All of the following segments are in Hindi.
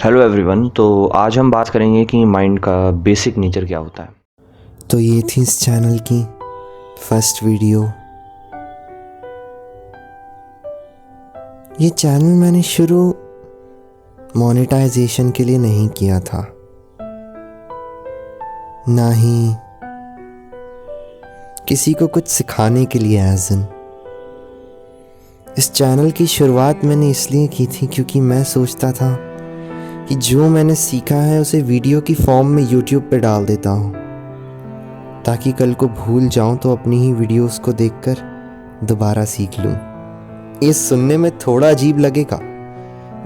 Hello everyone. तो आज हम बात करेंगे कि माइंड का बेसिक नेचर क्या होता है। तो ये थी इस चैनल की फर्स्ट वीडियो। ये चैनल मैंने शुरू मोनेटाइजेशन के लिए नहीं किया था, ना ही किसी को कुछ सिखाने के लिए एज़न। इस चैनल की शुरुआत मैंने इसलिए की थी क्योंकि मैं सोचता था कि जो मैंने सीखा है उसे वीडियो की फॉर्म में यूट्यूब पे डाल देता हूँ, ताकि कल को भूल जाऊँ तो अपनी ही वीडियोस को देखकर दोबारा सीख लूँ। ये सुनने में थोड़ा अजीब लगेगा,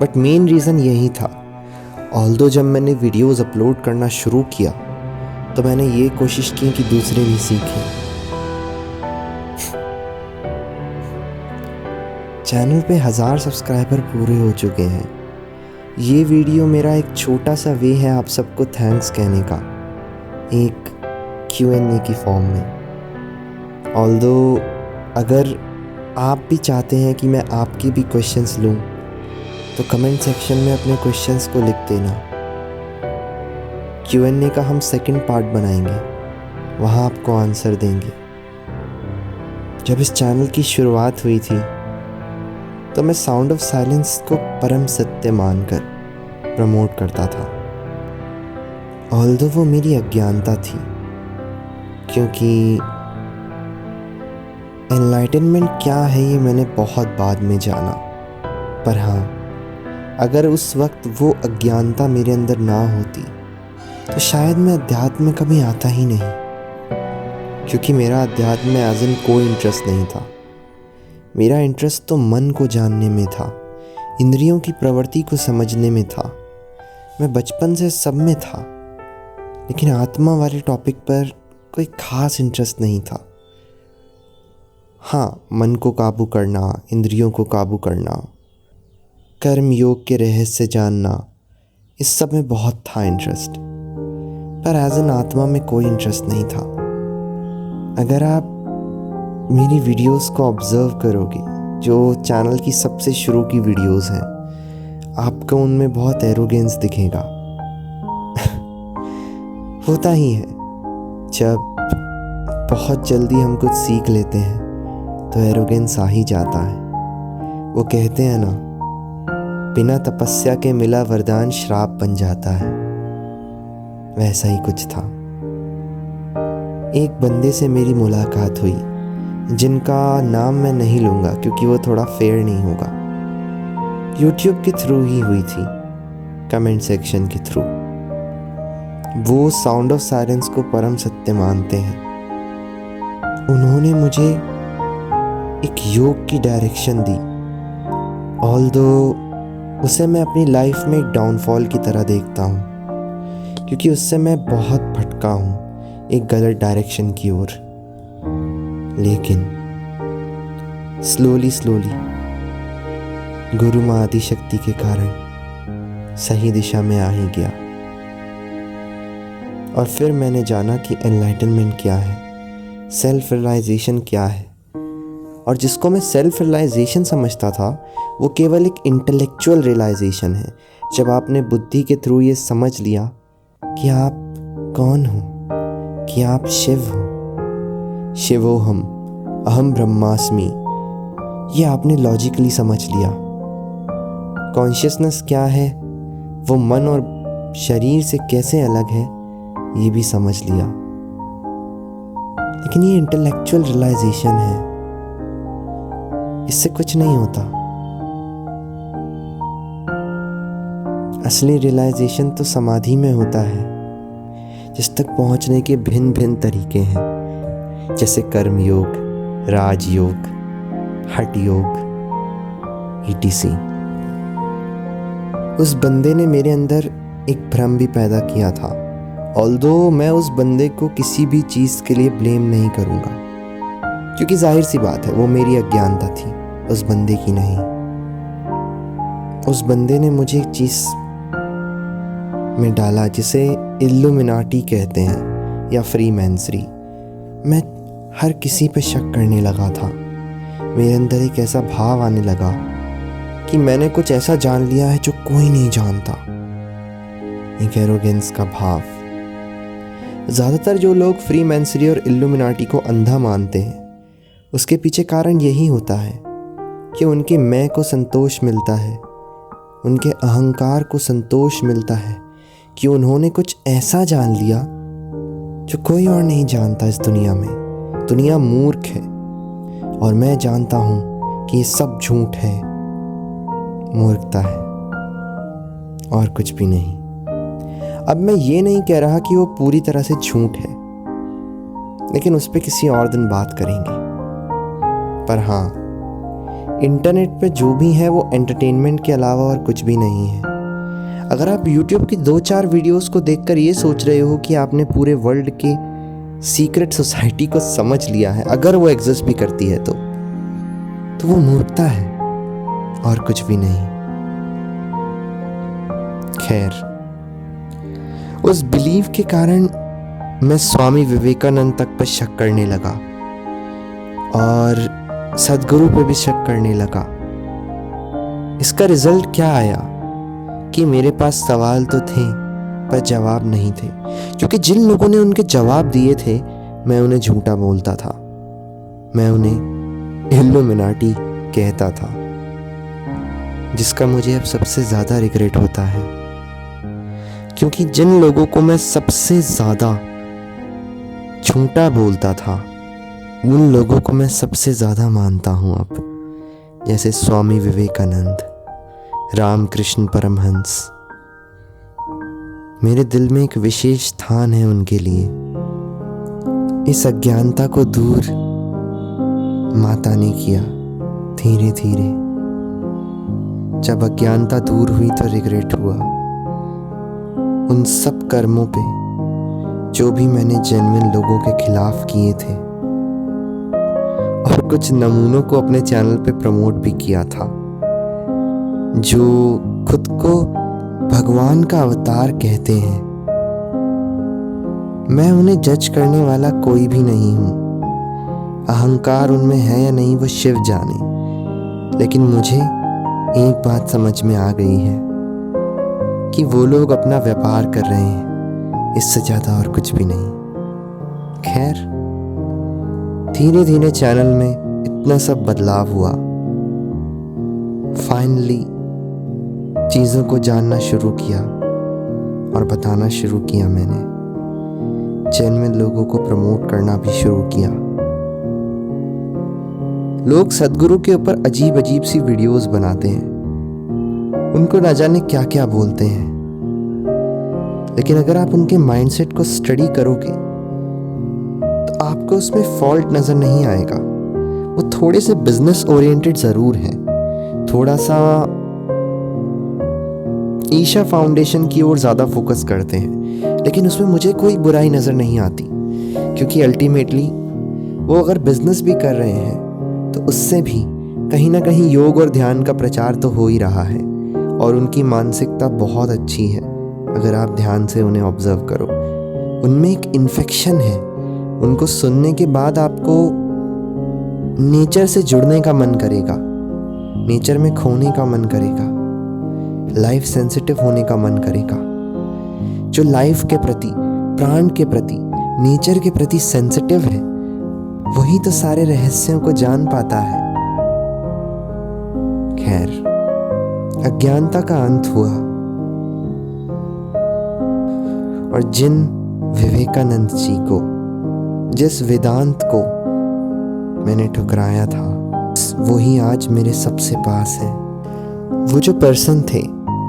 बट मेन रीज़न यही था। ऑल्दो जब मैंने वीडियोस अपलोड करना शुरू किया तो मैंने ये कोशिश की कि दूसरे भी सीखें। चैनल पे 1000 सब्सक्राइबर पूरे हो चुके हैं। ये वीडियो मेरा एक छोटा सा वे है आप सबको थैंक्स कहने का, एक Q&A की फॉर्म में। ऑल्दो अगर आप भी चाहते हैं कि मैं आपके भी क्वेश्चंस लूँ तो कमेंट सेक्शन में अपने क्वेश्चंस को लिख देना। Q&A का हम सेकंड पार्ट बनाएंगे, वहाँ आपको आंसर देंगे। जब इस चैनल की शुरुआत हुई थी तो मैं साउंड ऑफ साइलेंस को परम सत्य मानकर प्रमोट करता था। ऑल्दो वो मेरी अज्ञानता थी, क्योंकि एनलाइटनमेंट क्या है ये मैंने बहुत बाद में जाना। पर हाँ, अगर उस वक्त वो अज्ञानता मेरे अंदर ना होती तो शायद मैं अध्यात्म में कभी आता ही नहीं, क्योंकि मेरा अध्यात्म में एज़ इन कोई इंटरेस्ट नहीं था। मेरा इंटरेस्ट तो मन को जानने में था, इंद्रियों की प्रवृत्ति को समझने में था। मैं बचपन से सब में था, लेकिन आत्मा वाले टॉपिक पर कोई खास इंटरेस्ट नहीं था। हाँ, मन को काबू करना, इंद्रियों को काबू करना, कर्म योग के रहस्य जानना, इस सब में बहुत था इंटरेस्ट, पर एज एन आत्मा में कोई इंटरेस्ट नहीं था। अगर आप मेरी वीडियोस को ऑब्ज़र्व करोगे, जो चैनल की सबसे शुरू की वीडियोस हैं, आपको उनमें बहुत एरोगेंस दिखेगा। होता ही है, जब बहुत जल्दी हम कुछ सीख लेते हैं तो एरोगेंस आ ही जाता है। वो कहते हैं ना, बिना तपस्या के मिला वरदान श्राप बन जाता है। वैसा ही कुछ था। एक बंदे से मेरी मुलाकात हुई, जिनका नाम मैं नहीं लूँगा क्योंकि वो थोड़ा फेयर नहीं होगा। यूट्यूब के थ्रू ही हुई थी, कमेंट सेक्शन के थ्रू। वो साउंड ऑफ साइलेंस को परम सत्य मानते हैं। उन्होंने मुझे एक योग की डायरेक्शन दी, ऑल्दो उसे मैं अपनी लाइफ में एक डाउनफॉल की तरह देखता हूँ, क्योंकि उससे मैं बहुत भटका हूँ एक गलत डायरेक्शन की ओर। लेकिन स्लोली गुरु माँ आदिशक्ति के कारण सही दिशा में आ ही गया। और फिर मैंने जाना कि एनलाइटनमेंट क्या है, सेल्फ रियलाइजेशन क्या है। और जिसको मैं सेल्फ रियलाइजेशन समझता था, वो केवल एक इंटेलेक्चुअल रियलाइजेशन है। जब आपने बुद्धि के थ्रू ये समझ लिया कि आप कौन हो, कि आप शिव हो, शिवोहम अहम ब्रह्मास्मि, ये आपने लॉजिकली समझ लिया। कॉन्शियसनेस क्या है, वो मन और शरीर से कैसे अलग है, ये भी समझ लिया। लेकिन ये इंटेलेक्चुअल रियलाइजेशन है, इससे कुछ नहीं होता। असली रियलाइजेशन तो समाधि में होता है, जिस तक पहुंचने के भिन्न भिन्न तरीके हैं, जैसे कर्म योग, राजयोग, हठ योग, etc। उस बंदे ने मेरे अंदर एक भ्रम भी पैदा किया था। ऑल्दो मैं उस बंदे को किसी भी चीज़ के लिए ब्लेम नहीं करूँगा, क्योंकि जाहिर सी बात है वो मेरी अज्ञानता थी, उस बंदे की नहीं। उस बंदे ने मुझे एक चीज़ में डाला जिसे इल्यूमिनाटी कहते हैं या फ्रीमैसनरी। मैं हर किसी पे शक करने लगा था। मेरे अंदर एक ऐसा भाव आने लगा कि मैंने कुछ ऐसा जान लिया है जो कोई नहीं जानता। एक एरोगेंस का भाव। ज़्यादातर जो लोग फ्रीमैसनरी और इल्यूमिनाटी को अंधा मानते हैं, उसके पीछे कारण यही होता है कि उनके मैं को संतोष मिलता है, उनके अहंकार को संतोष मिलता है कि उन्होंने कुछ ऐसा जान लिया जो कोई और नहीं जानता इस दुनिया में। दुनिया मूर्ख है और मैं जानता हूँ कि ये सब झूठ है, मूर्खता है और कुछ भी नहीं। अब मैं ये नहीं कह रहा कि वो पूरी तरह से झूठ है, लेकिन उस पर किसी और दिन बात करेंगे। पर हाँ, इंटरनेट पे जो भी है वो एंटरटेनमेंट के अलावा और कुछ भी नहीं है। अगर आप YouTube की 2-4 वीडियोस को देखकर ये सोच रहे हो कि आपने पूरे वर्ल्ड के सीक्रेट सोसाइटी को समझ लिया है, अगर वो एग्जिस्ट भी करती है तो वो मूर्खता है और कुछ भी नहीं। खैर, उस बिलीव के कारण मैं स्वामी विवेकानंद तक पर शक करने लगा और सदगुरु पे भी शक करने लगा। इसका रिजल्ट क्या आया कि मेरे पास सवाल तो थे पर जवाब नहीं थे, क्योंकि जिन लोगों ने उनके जवाब दिए थे मैं उन्हें झूठा बोलता था, मैं उन्हें इल्यूमिनाटी कहता था, जिसका मुझे अब सबसे ज़्यादा रिग्रेट होता है, क्योंकि जिन लोगों को मैं सबसे ज़्यादा झूठा बोलता था उन लोगों को मैं सबसे ज़्यादा मानता हूँ अब, जैसे स्वामी विवेकानंद, रामकृष्ण परमहंस। मेरे दिल में एक विशेष स्थान है उनके लिए। इस अज्ञानता को दूर माता ने किया धीरे धीरे। जब अज्ञानता दूर हुई तो रिग्रेट हुआ उन सब कर्मों पे जो भी मैंने जेन्युइन लोगों के खिलाफ किए थे, और कुछ नमूनों को अपने चैनल पे प्रमोट भी किया था, जो खुद को भगवान का अवतार कहते हैं। मैं उन्हें जज करने वाला कोई भी नहीं हूँ। अहंकार उनमें है या नहीं वो शिव जाने, लेकिन मुझे एक बात समझ में आ गई है कि वो लोग अपना व्यापार कर रहे हैं, इससे ज़्यादा और कुछ भी नहीं। खैर, धीरे धीरे चैनल में इतना सब बदलाव हुआ। फाइनली चीज़ों को जानना शुरू किया और बताना शुरू किया मैंने। जेन्युइन लोगों को प्रमोट करना भी शुरू किया। लोग सदगुरु के ऊपर अजीब अजीब सी वीडियोस बनाते हैं, उनको ना जाने क्या क्या बोलते हैं, लेकिन अगर आप उनके माइंडसेट को स्टडी करोगे तो आपको उसमें फॉल्ट नज़र नहीं आएगा। वो थोड़े से बिजनेस ओरिएंटेड ज़रूर हैं, थोड़ा सा ईशा फाउंडेशन की ओर ज़्यादा फोकस करते हैं, लेकिन उसमें मुझे कोई बुराई नज़र नहीं आती, क्योंकि अल्टीमेटली वो अगर बिजनेस भी कर रहे हैं तो उससे भी कहीं ना कहीं योग और ध्यान का प्रचार तो हो ही रहा है, और उनकी मानसिकता बहुत अच्छी है। अगर आप ध्यान से उन्हें ऑब्जर्व करो, उनमें एक इन्फेक्शन है। उनको सुनने के बाद आपको नेचर से जुड़ने का मन करेगा, नेचर में खोने का मन करेगा, लाइफ सेंसिटिव होने का मन करेगा। जो लाइफ के प्रति, प्राण के प्रति, नेचर के प्रति सेंसिटिव है, वही तो सारे रहस्यों को जान पाता है। खैर, अज्ञानता का अंत हुआ और जिन विवेकानंद जी को, जिस वेदांत को मैंने ठुकराया था, वही आज मेरे सबसे पास है। वो जो पर्सन थे,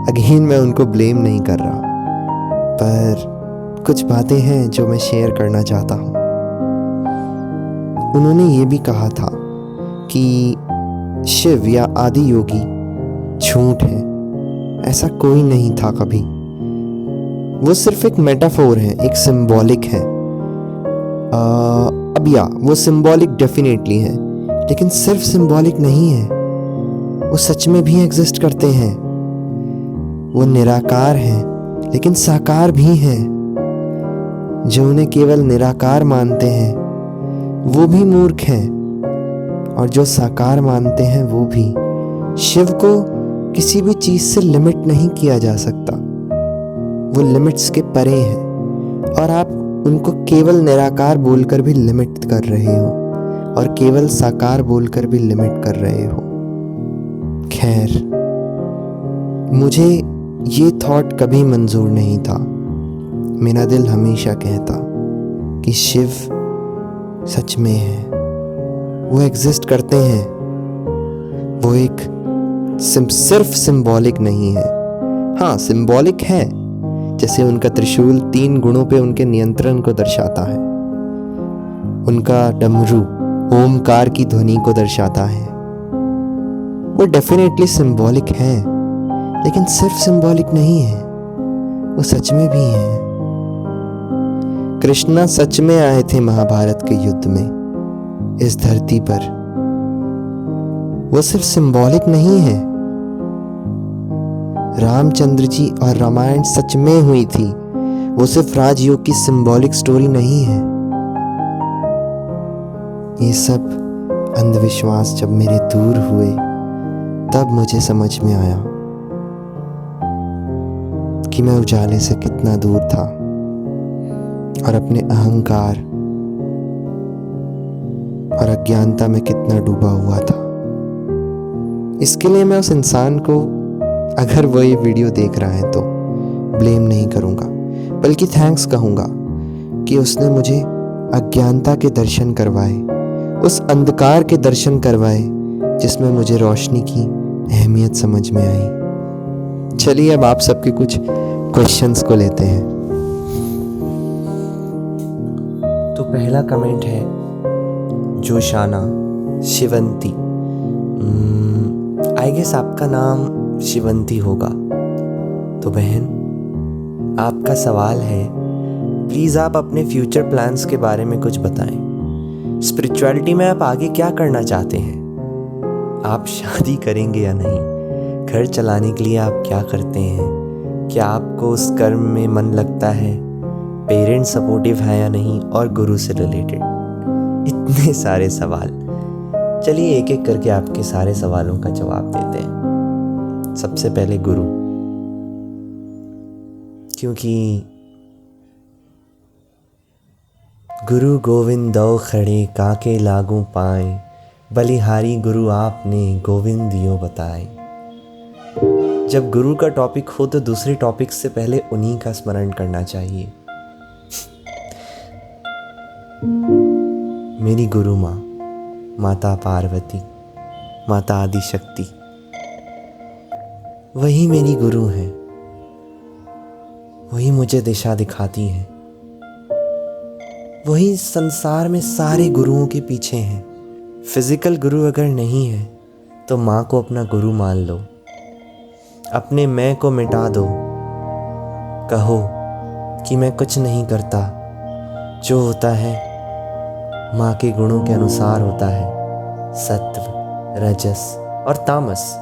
अगेन मैं उनको ब्लेम नहीं कर रहा, पर कुछ बातें हैं जो मैं शेयर करना चाहता हूँ। उन्होंने ये भी कहा था कि शिव या आदि योगी झूठ है, ऐसा कोई नहीं था कभी। वो सिर्फ एक मेटाफोर है, एक सिंबॉलिक है। वो सिंबॉलिक डेफिनेटली है, लेकिन सिर्फ सिंबॉलिक नहीं है, वो सच में भी एग्जिस्ट करते हैं। वो निराकार हैं, लेकिन साकार भी हैं। जो उन्हें केवल निराकार मानते हैं वो भी मूर्ख हैं, और जो साकार मानते हैं वो भी। शिव को किसी भी चीज़ से लिमिट नहीं किया जा सकता। वो लिमिट्स के परे हैं और आप उनको केवल निराकार बोलकर भी लिमिट कर रहे हो और केवल साकार बोलकर भी लिमिट कर रहे हो। खैर, मुझे ये थॉट कभी मंजूर नहीं था। मेरा दिल हमेशा कहता कि शिव सच में है, वो एग्जिस्ट करते हैं, वो एक सिर्फ सिंबॉलिक नहीं है। हाँ, सिंबॉलिक है, जैसे उनका त्रिशूल 3 गुणों पे उनके नियंत्रण को दर्शाता है, उनका डमरू ओमकार की ध्वनि को दर्शाता है। वो डेफिनेटली सिंबॉलिक है, लेकिन सिर्फ सिंबॉलिक नहीं है, वो सच में भी है। कृष्णा सच में आए थे महाभारत के युद्ध में इस धरती पर। वो सिर्फ सिंबॉलिक नहीं है। रामचंद्र जी और रामायण सच में हुई थी, वो सिर्फ राजयोग की सिंबॉलिक स्टोरी नहीं है। ये सब अंधविश्वास जब मेरे दूर हुए तब मुझे समझ में आया कि मैं उजाले से कितना दूर था और अपने अहंकार और अज्ञानता में कितना डूबा हुआ था। इसके लिए मैं उस इंसान को, अगर वो ये वीडियो देख रहा है तो, ब्लेम नहीं करूँगा, बल्कि थैंक्स कहूँगा कि उसने मुझे अज्ञानता के दर्शन करवाए, उस अंधकार के दर्शन करवाए जिसमें मुझे रोशनी की अहमियत समझ में आई। चलिए अब आप सबके कुछ क्वेश्चंस को लेते हैं। तो पहला कमेंट है जोशाना शिवंती। आई गेस आपका नाम शिवंती होगा। तो बहन, आपका सवाल है, प्लीज़ आप अपने फ्यूचर प्लान्स के बारे में कुछ बताएं। स्पिरिचुअलिटी में आप आगे क्या करना चाहते हैं? आप शादी करेंगे या नहीं? घर चलाने के लिए आप क्या करते हैं? क्या आपको उस कर्म में मन लगता है? पेरेंट्स सपोर्टिव है या नहीं? और गुरु से रिलेटेड इतने सारे सवाल। चलिए एक एक करके आपके सारे सवालों का जवाब देते हैं। सबसे पहले गुरु, क्योंकि गुरु गोविंद दो खड़े काके लागू पाए, बलिहारी गुरु आपने गोविंद दियो बताए। जब गुरु का टॉपिक हो तो दूसरे टॉपिक से पहले उन्हीं का स्मरण करना चाहिए। मेरी गुरु माँ, माता पार्वती, माता आदिशक्ति, वही मेरी गुरु हैं। वही मुझे दिशा दिखाती हैं। वही संसार में सारे गुरुओं के पीछे हैं। फिजिकल गुरु अगर नहीं है तो माँ को अपना गुरु मान लो। अपने मैं को मिटा दो। कहो कि मैं कुछ नहीं करता, जो होता है माँ के गुणों के अनुसार होता है। सत्व, रजस और तामस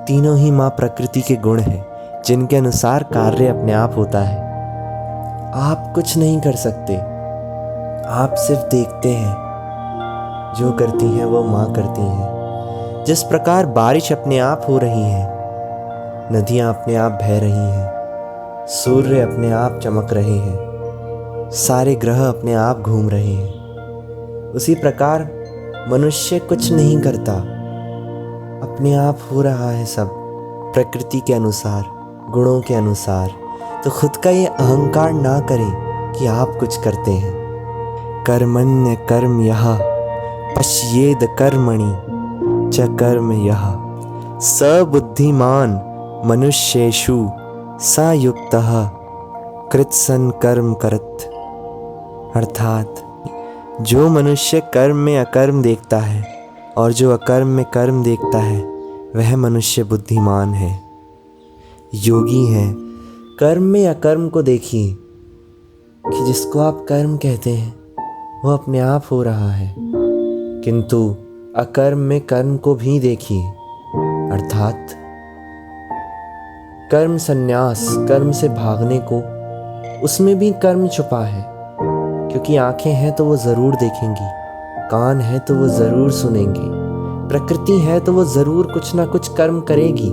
तीनों ही माँ प्रकृति के गुण हैं, जिनके अनुसार कार्य अपने आप होता है। आप कुछ नहीं कर सकते, आप सिर्फ देखते हैं। जो करती हैं वो माँ करती हैं। जिस प्रकार बारिश अपने आप हो रही है, नदियाँ अपने आप बह रही हैं, सूर्य अपने आप चमक रहे हैं, सारे ग्रह अपने आप घूम रहे हैं, उसी प्रकार मनुष्य कुछ नहीं करता, अपने आप हो रहा है सब प्रकृति के अनुसार, गुणों के अनुसार। तो खुद का ये अहंकार ना करें कि आप कुछ करते हैं। कर्मण्य कर्म यह पश्येद कर्मणि च कर्म यह सबुद्धिमान मनुष्येषु स युक्तः कृत्सन कर्म करत। अर्थात जो मनुष्य कर्म में अकर्म देखता है और जो अकर्म में कर्म देखता है, वह मनुष्य बुद्धिमान है, योगी है। कर्म में अकर्म को देखिए कि जिसको आप कर्म कहते हैं वो अपने आप हो रहा है, किंतु अकर्म में कर्म को भी देखिए, अर्थात कर्म संन्यास, कर्म से भागने को, उसमें भी कर्म छुपा है। क्योंकि आंखें हैं तो वो ज़रूर देखेंगी, कान है तो वो ज़रूर सुनेंगी, प्रकृति है तो वो ज़रूर कुछ ना कुछ कर्म करेगी।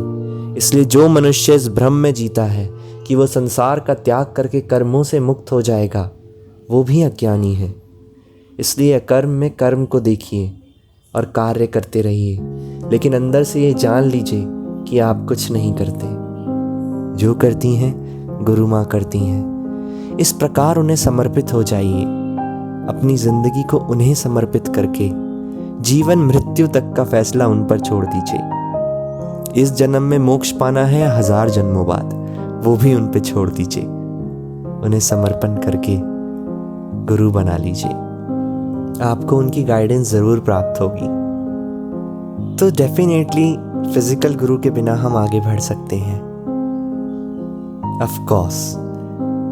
इसलिए जो मनुष्य इस भ्रम में जीता है कि वो संसार का त्याग करके कर्मों से मुक्त हो जाएगा, वो भी अज्ञानी है। इसलिए अकर्म में कर्म को देखिए और कार्य करते रहिए, लेकिन अंदर से ये जान लीजिए कि आप कुछ नहीं करते। जो करती हैं गुरु माँ करती हैं। इस प्रकार उन्हें समर्पित हो जाइए। अपनी जिंदगी को उन्हें समर्पित करके जीवन मृत्यु तक का फैसला उन पर छोड़ दीजिए। इस जन्म में मोक्ष पाना है 1000 जन्मों बाद, वो भी उन पे छोड़ दीजिए। उन्हें समर्पण करके गुरु बना लीजिए। आपको उनकी गाइडेंस ज़रूर प्राप्त होगी। तो डेफिनेटली फिजिकल गुरु के बिना हम आगे बढ़ सकते हैं। ऑफ कोर्स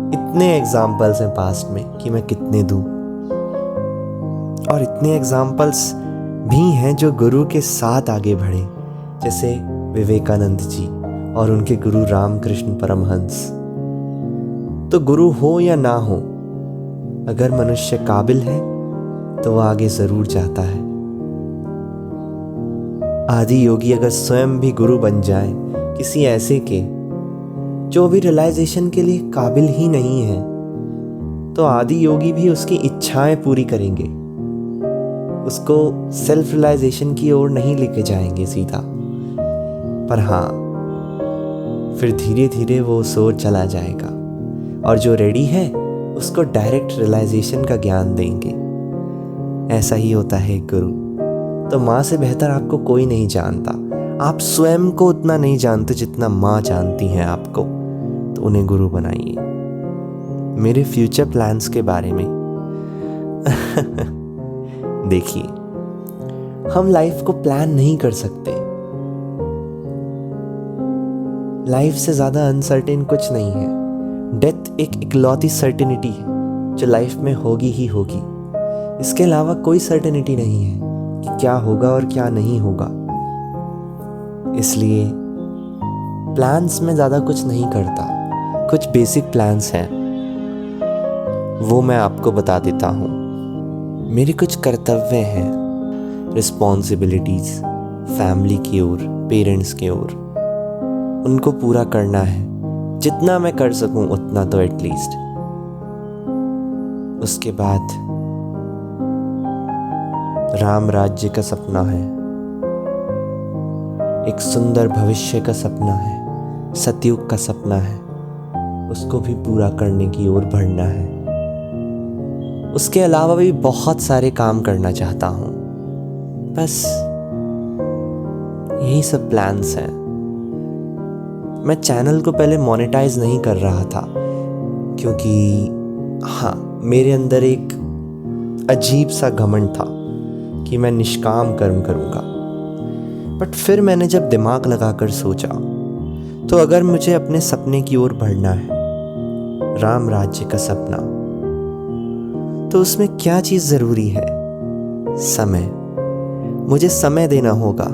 इतने एग्जाम्पल्स हैं पास्ट में कि मैं कितने दूं, और इतने एग्जाम्पल्स भी हैं जो गुरु के साथ आगे बढ़े, जैसे विवेकानंद जी और उनके गुरु रामकृष्ण परमहंस। तो गुरु हो या ना हो, अगर मनुष्य काबिल है तो वह आगे जरूर जाता है। आदि योगी अगर स्वयं भी गुरु बन जाए किसी ऐसे के जो भी रियलाइजेशन के लिए काबिल ही नहीं है, तो आदि योगी भी उसकी इच्छाएं पूरी करेंगे, उसको सेल्फ रियलाइजेशन की ओर नहीं लेके जाएंगे सीधा। पर हाँ, फिर धीरे धीरे वो सोर चला जाएगा, और जो रेडी है उसको डायरेक्ट रियलाइजेशन का ज्ञान देंगे। ऐसा ही होता है गुरु। तो माँ से बेहतर आपको कोई नहीं जानता। आप स्वयं को उतना नहीं जानते जितना माँ जानती हैं आपको। तो उन्हें गुरु बनाइए। मेरे फ्यूचर प्लान्स के बारे में देखिए, हम लाइफ को प्लान नहीं कर सकते। लाइफ से ज़्यादा अनसर्टेन कुछ नहीं है। डेथ एक इकलौती सर्टेनिटी है जो लाइफ में होगी ही होगी। इसके अलावा कोई सर्टेनिटी नहीं है कि क्या होगा और क्या नहीं होगा। इसलिए प्लान्स में ज़्यादा कुछ नहीं करता। कुछ बेसिक प्लान्स हैं, वो मैं आपको बता देता हूँ। मेरे कुछ कर्तव्य हैं, रिस्पॉन्सिबिलिटीज़ फैमिली की ओर, पेरेंट्स की ओर, उनको पूरा करना है। जितना मैं कर सकूं उतना तो एटलीस्ट। उसके बाद राम राज्य का सपना है, एक सुंदर भविष्य का सपना है, सतयुग का सपना है, उसको भी पूरा करने की ओर बढ़ना है। उसके अलावा भी बहुत सारे काम करना चाहता हूँ। बस यही सब प्लान्स हैं। मैं चैनल को पहले मोनेटाइज नहीं कर रहा था, क्योंकि हाँ, मेरे अंदर एक अजीब सा घमंड था कि मैं निष्काम कर्म करूँगा। बट फिर मैंने जब दिमाग लगाकर सोचा, तो अगर मुझे अपने सपने की ओर बढ़ना है, राम राज्य का सपना, तो उसमें क्या चीज़ ज़रूरी है? समय। मुझे समय देना होगा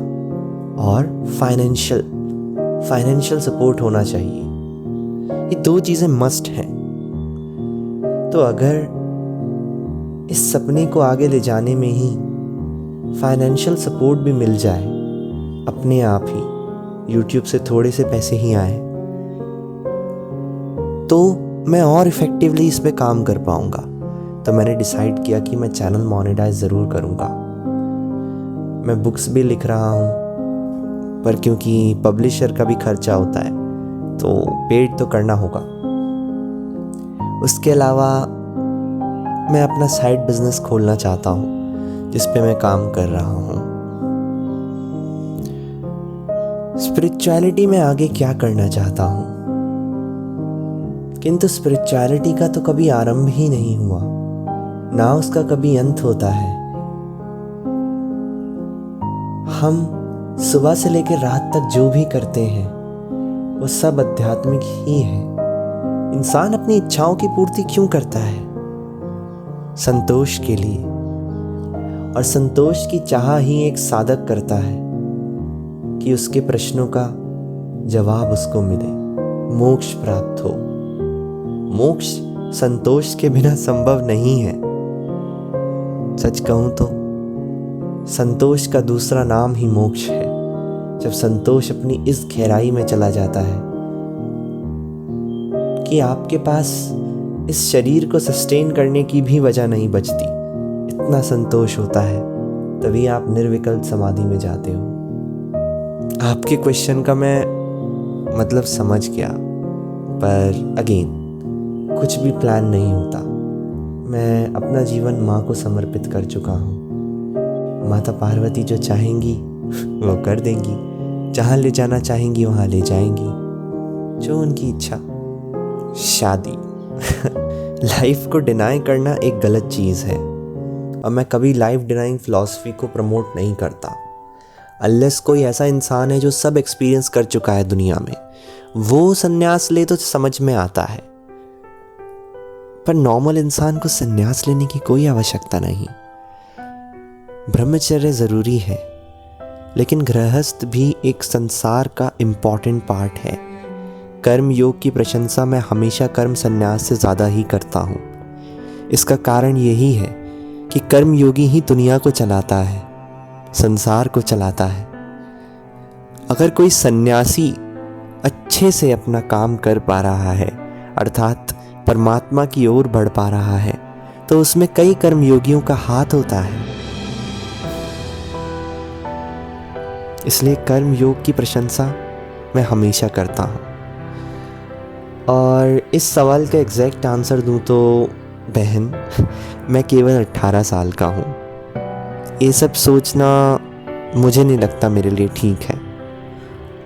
और फाइनेंशियल सपोर्ट होना चाहिए। ये 2 चीज़ें मस्ट हैं। तो अगर इस सपने को आगे ले जाने में ही फाइनेंशियल सपोर्ट भी मिल जाए, अपने आप ही यूट्यूब से थोड़े से पैसे ही आए, तो मैं और इफ़ेक्टिवली इस पे काम कर पाऊँगा। तो मैंने डिसाइड किया कि मैं चैनल मोनेटाइज ज़रूर करूँगा। मैं बुक्स भी लिख रहा हूँ, पर क्योंकि पब्लिशर का भी खर्चा होता है तो पेड तो करना होगा। उसके अलावा मैं अपना साइड बिजनेस खोलना चाहता हूँ, जिस पे मैं काम कर रहा हूँ। स्पिरिचुअलिटी में आगे क्या करना चाहता हूँ, किंतु स्पिरिचुअलिटी का तो कभी आरंभ ही नहीं हुआ, ना उसका कभी अंत होता है। हम सुबह से लेकर रात तक जो भी करते हैं वो सब आध्यात्मिक ही है। इंसान अपनी इच्छाओं की पूर्ति क्यों करता है? संतोष के लिए। और संतोष की चाह ही एक साधक करता है कि उसके प्रश्नों का जवाब उसको मिले, मोक्ष प्राप्त हो। मोक्ष संतोष के बिना संभव नहीं है। सच कहूं तो संतोष का दूसरा नाम ही मोक्ष है। जब संतोष अपनी इस गहराई में चला जाता है कि आपके पास इस शरीर को सस्टेन करने की भी वजह नहीं बचती। इतना संतोष होता है, तभी आप निर्विकल्प समाधि में जाते हो। आपके क्वेश्चन का मैं मतलब समझ गया, पर अगेन कुछ भी प्लान नहीं होता। मैं अपना जीवन माँ को समर्पित कर चुका हूँ। माता पार्वती जो चाहेंगी वो कर देंगी, जहाँ ले जाना चाहेंगी वहाँ ले जाएंगी, जो उनकी इच्छा। शादी लाइफ को डिनाई करना एक गलत चीज़ है, और मैं कभी लाइफ डिनाइंग फ़िलॉसफी को प्रमोट नहीं करता। अनलेस कोई ऐसा इंसान है जो सब एक्सपीरियंस कर चुका है दुनिया में, वो संन्यास ले तो समझ में आता है, पर नॉर्मल इंसान को संन्यास लेने की कोई आवश्यकता नहीं। ब्रह्मचर्य ज़रूरी है, लेकिन गृहस्थ भी एक संसार का इम्पॉर्टेंट पार्ट है। कर्म योग की प्रशंसा मैं हमेशा कर्म संन्यास से ज़्यादा ही करता हूँ। इसका कारण यही है कि कर्म योगी ही दुनिया को चलाता है, संसार को चलाता है। अगर कोई सन्यासी अच्छे से अपना काम कर पा रहा है, अर्थात परमात्मा की ओर बढ़ पा रहा है, तो उसमें कई कर्मयोगियों का हाथ होता है। इसलिए कर्म योग की प्रशंसा मैं हमेशा करता हूँ। और इस सवाल का एग्जैक्ट आंसर दूँ तो बहन, मैं केवल 18 साल का हूँ। ये सब सोचना मुझे नहीं लगता मेरे लिए ठीक है।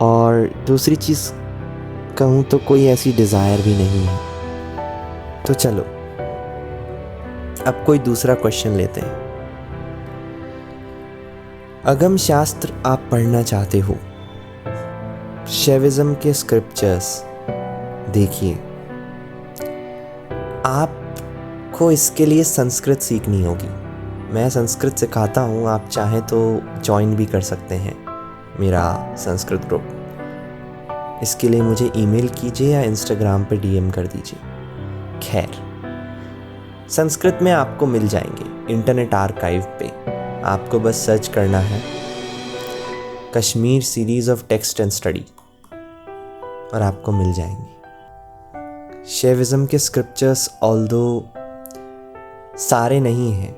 और दूसरी चीज़ कहूँ तो कोई ऐसी डिज़ायर भी नहीं है। तो चलो अब कोई दूसरा क्वेश्चन लेते हैं। अगम शास्त्र आप पढ़ना चाहते हो, शैविज्म के स्क्रिप्चर्स देखिए। आपको इसके लिए संस्कृत सीखनी होगी। मैं संस्कृत सिखाता हूँ, आप चाहें तो ज्वाइन भी कर सकते हैं मेरा संस्कृत ग्रुप। इसके लिए मुझे ईमेल कीजिए या इंस्टाग्राम पे डीएम कर दीजिए। खैर, संस्कृत में आपको मिल जाएंगे इंटरनेट आर्काइव पे। आपको बस सर्च करना है Kashmir series of text and study और आपको मिल जाएंगे। शैविज्म के स्क्रिप्चर्स ऑल्दो सारे नहीं हैं,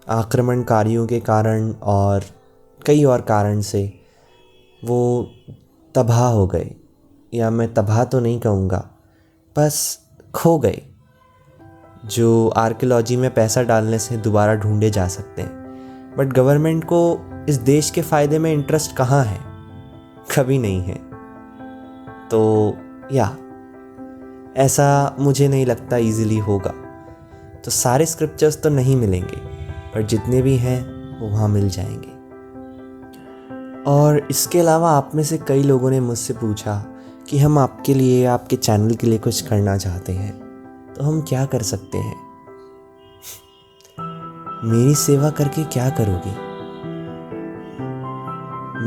आक्रमणकारियों के कारण और कई और कारण से वो तबाह हो गए, या मैं तबाह तो नहीं कहूँगा, बस खो गए। जो आर्कियोलॉजी में पैसा डालने से दोबारा ढूंढे जा सकते हैं, बट गवर्नमेंट को इस देश के फ़ायदे में इंटरेस्ट कहाँ है? कभी नहीं है। तो या ऐसा मुझे नहीं लगता इजीली होगा। तो सारे स्क्रिप्चर्स तो नहीं मिलेंगे, पर जितने भी हैं वो वहाँ मिल जाएंगे। और इसके अलावा आप में से कई लोगों ने मुझसे पूछा कि हम आपके लिए, आपके चैनल के लिए कुछ करना चाहते हैं, तो हम क्या कर सकते हैं? मेरी सेवा करके क्या करोगे?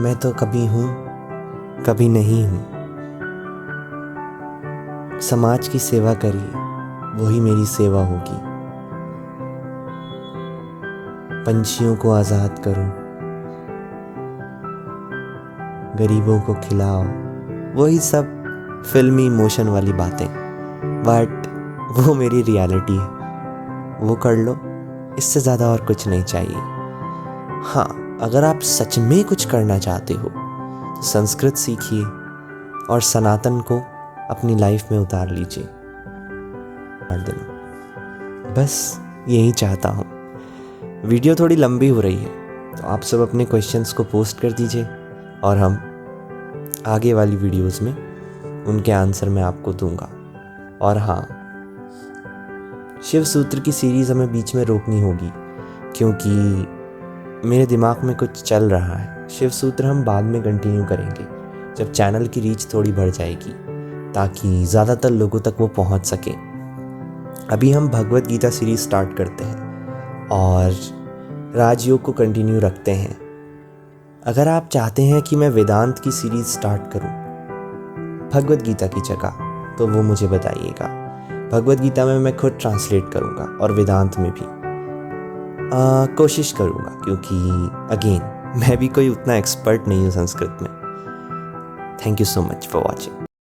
मैं तो कभी हूँ, कभी नहीं हूँ। समाज की सेवा करिए, वही मेरी सेवा होगी। पंछियों को आज़ाद करो, गरीबों को खिलाओ, वही सब फिल्मी इमोशन वाली बातें, बट वो मेरी रियलिटी है। वो कर लो, इससे ज़्यादा और कुछ नहीं चाहिए। हाँ, अगर आप सच में कुछ करना चाहते हो तो संस्कृत सीखिए और सनातन को अपनी लाइफ में उतार लीजिए। बस यही चाहता हूँ। वीडियो थोड़ी लंबी हो रही है, तो आप सब अपने क्वेश्चंस को पोस्ट कर दीजिए और हम आगे वाली वीडियोस में उनके आंसर मैं आपको दूंगा। और हाँ, शिव सूत्र की सीरीज़ हमें बीच में रोकनी होगी, क्योंकि मेरे दिमाग में कुछ चल रहा है। शिव सूत्र हम बाद में कंटिन्यू करेंगे जब चैनल की रीच थोड़ी बढ़ जाएगी, ताकि ज़्यादातर लोगों तक वो पहुंच सके। अभी हम भगवत गीता सीरीज़ स्टार्ट करते हैं और राजयोग को कंटिन्यू रखते हैं। अगर आप चाहते हैं कि मैं वेदांत की सीरीज़ स्टार्ट करूं भगवत गीता की जगह, तो वो मुझे बताइएगा। भगवत गीता में मैं खुद ट्रांसलेट करूंगा और वेदांत में भी कोशिश करूंगा, क्योंकि अगेन मैं भी कोई उतना एक्सपर्ट नहीं हूँ संस्कृत में। Thank you so much for watching.